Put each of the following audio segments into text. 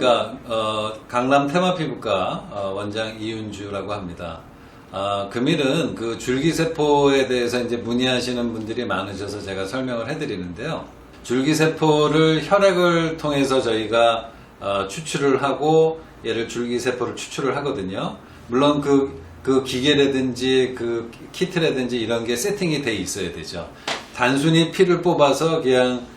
안녕하십니까. 강남 테마피부과 원장 이윤주라고 합니다. 금일은 그 줄기세포에 대해서 이제 문의하시는 분들이 많으셔서 제가 설명을 해드리는데요. 줄기세포를 혈액을 통해서 저희가 추출을 하고 얘를 줄기세포를 추출을 하거든요. 물론 그 기계라든지 그 키트라든지 이런 게 세팅이 돼 있어야 되죠. 단순히 피를 뽑아서 그냥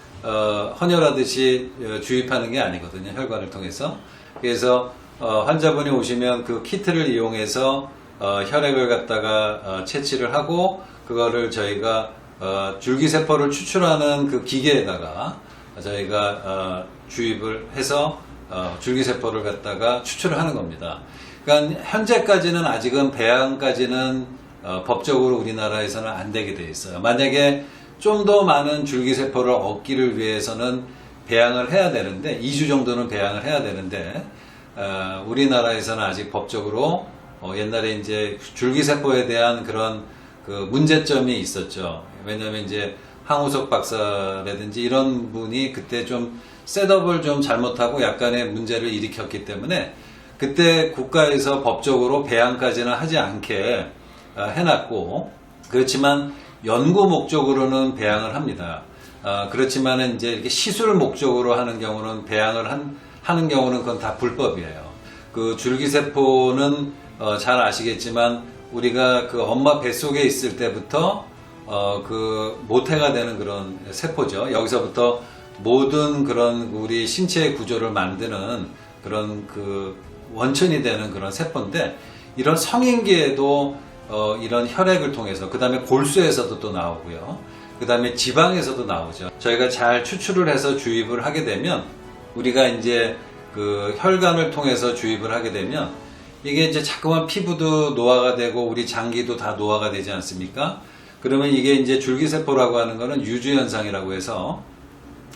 헌혈하듯이 주입하는 게 아니거든요. 혈관을 통해서. 그래서 환자분이 오시면 그 키트를 이용해서 혈액을 갖다가 채취를 하고 그거를 저희가 줄기세포를 추출하는 그 기계에다가 저희가 주입을 해서 줄기세포를 갖다가 추출을 하는 겁니다. 그러니까 현재까지는 아직은 배양까지는 법적으로 우리나라에서는 안 되게 돼 있어요. 만약에 좀 더 많은 줄기세포를 얻기를 위해서는 배양을 해야 되는데 2주 정도는 배양을 해야 되는데 우리나라에서는 아직 법적으로 옛날에 이제 줄기세포에 대한 그런 그 문제점이 있었죠. 왜냐하면 이제 황우석 박사라든지 이런 분이 그때 좀 셋업을 좀 잘못하고 약간의 문제를 일으켰기 때문에 그때 국가에서 법적으로 배양까지는 하지 않게 해놨고, 그렇지만 연구 목적으로는 배양을 합니다. 그렇지만 이제 이렇게 시술 목적으로 하는 경우는 배양을 하는 경우는 그건 다 불법이에요. 그 줄기세포는 잘 아시겠지만 우리가 그 엄마 뱃속에 있을 때부터 그 모태가 되는 그런 세포죠. 여기서부터 모든 그런 우리 신체의 구조를 만드는 그런 그 원천이 되는 그런 세포인데, 이런 성인기에도 이런 혈액을 통해서, 그 다음에 골수에서도 또 나오고요. 그 다음에 지방에서도 나오죠. 저희가 잘 추출을 해서 주입을 하게 되면, 우리가 이제 그 혈관을 통해서 주입을 하게 되면, 이게 이제 자꾸만 피부도 노화가 되고, 우리 장기도 다 노화가 되지 않습니까? 그러면 이게 이제 줄기세포라고 하는 거는 유주현상이라고 해서,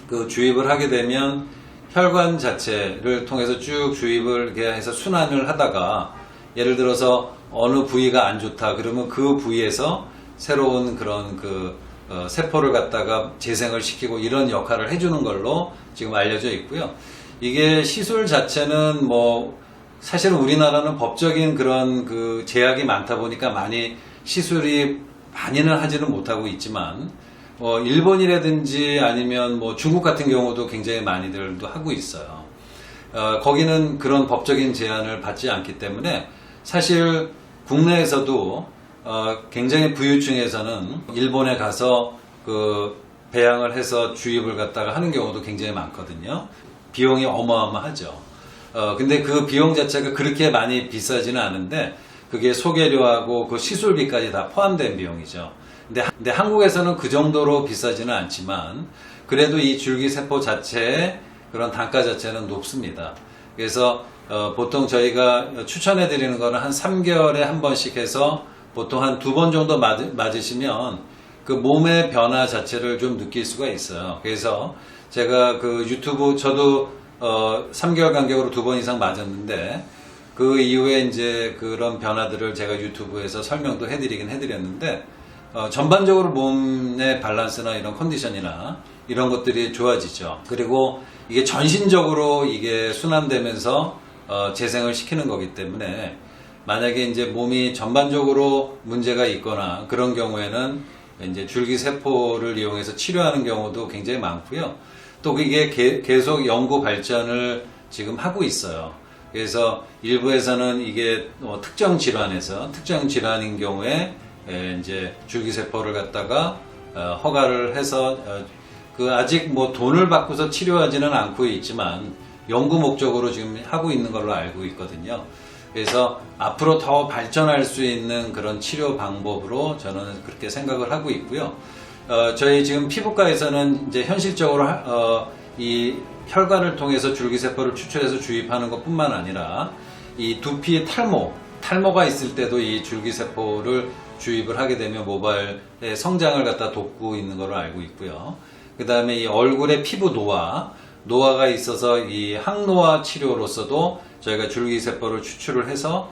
그 주입을 하게 되면, 혈관 자체를 통해서 쭉 주입을 이렇게 해서 순환을 하다가, 예를 들어서 어느 부위가 안 좋다 그러면 그 부위에서 새로운 그런 그 세포를 갖다가 재생을 시키고 이런 역할을 해주는 걸로 지금 알려져 있고요. 이게 시술 자체는 뭐 사실은 우리나라는 법적인 그런 그 제약이 많다 보니까 많이 시술이 많이는 하지는 못하고 있지만, 일본이라든지 아니면 뭐 중국 같은 경우도 굉장히 많이들도 하고 있어요. 거기는 그런 법적인 제한을 받지 않기 때문에 사실 국내에서도 굉장히 부유층에서는 일본에 가서 그 배양을 해서 주입을 갖다가 하는 경우도 굉장히 많거든요. 비용이 어마어마하죠. 근데 그 비용 자체가 그렇게 많이 비싸지는 않은데 그게 소개료하고 그 시술비까지 다 포함된 비용이죠. 근데 한국에서는 그 정도로 비싸지는 않지만 그래도 이 줄기세포 자체의 그런 단가 자체는 높습니다. 그래서 보통 저희가 추천해 드리는 거는 한 3개월에 한 번씩 해서 보통 한 2번 정도 맞으시면 그 몸의 변화 자체를 좀 느낄 수가 있어요. 그래서 제가 그 유튜브 저도 3개월 간격으로 2번 이상 맞았는데 그 이후에 이제 그런 변화들을 제가 유튜브에서 설명도 해드리긴 해드렸는데 전반적으로 몸의 밸런스나 이런 컨디션이나 이런 것들이 좋아지죠. 그리고 이게 전신적으로 이게 순환되면서 재생을 시키는 거기 때문에 만약에 이제 몸이 전반적으로 문제가 있거나 그런 경우에는 이제 줄기세포를 이용해서 치료하는 경우도 굉장히 많고요. 또 그게 계속 연구 발전을 지금 하고 있어요. 그래서 일부에서는 이게 특정 질환인 경우에 이제 줄기세포를 갖다가 허가를 해서 그 아직 뭐 돈을 받고서 치료하지는 않고 있지만 연구 목적으로 지금 하고 있는 걸로 알고 있거든요. 그래서 앞으로 더 발전할 수 있는 그런 치료 방법으로 저는 그렇게 생각을 하고 있고요. 저희 지금 피부과에서는 이제 현실적으로 이 혈관을 통해서 줄기세포를 추출해서 주입하는 것뿐만 아니라 이 두피의 탈모가 있을 때도 이 줄기세포를 주입을 하게 되면 모발의 성장을 갖다 돕고 있는 걸로 알고 있고요. 그 다음에 이 얼굴의 피부 노화가 있어서 이 항노화 치료로서도 저희가 줄기세포를 추출을 해서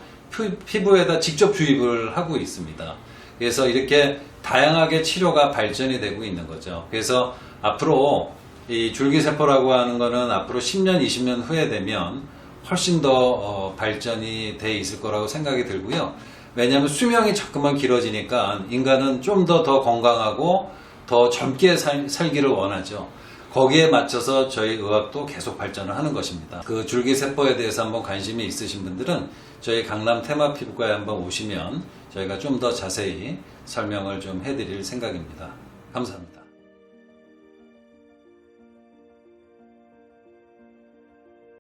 피부에다 직접 주입을 하고 있습니다. 그래서 이렇게 다양하게 치료가 발전이 되고 있는 거죠. 그래서 앞으로 이 줄기세포라고 하는 거는 앞으로 10년, 20년 후에 되면 훨씬 더 발전이 돼 있을 거라고 생각이 들고요. 왜냐하면 수명이 자꾸만 길어지니까 인간은 좀 더 건강하고 더 젊게 살기를 원하죠. 거기에 맞춰서 저희 의학도 계속 발전을 하는 것입니다. 그 줄기세포에 대해서 한번 관심이 있으신 분들은 저희 강남 테마피부과에 한번 오시면 저희가 좀 더 자세히 설명을 좀 해드릴 생각입니다. 감사합니다.